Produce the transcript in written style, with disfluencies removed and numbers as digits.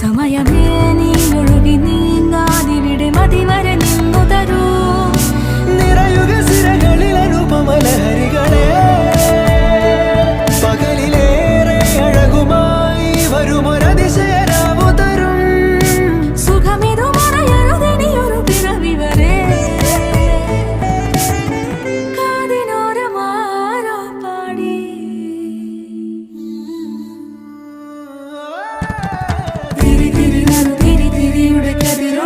സമയമേ നീ ഒഴുകി നീങ്ങാതിവിടെ മതിവരെ നിന്നു തരൂ നിറയുക സിരകളിൽ അനുപമലഹരികളെ പകലിലേറെ അഴകുമായി വരുമൊരതിശയരാവു തരും സുഖമിതു മറയരുതിനിയൊരു പിറവി വരെ കാതിനോരമാരോ പാടി തിരി തിരി തിരിയുടെ കതിർ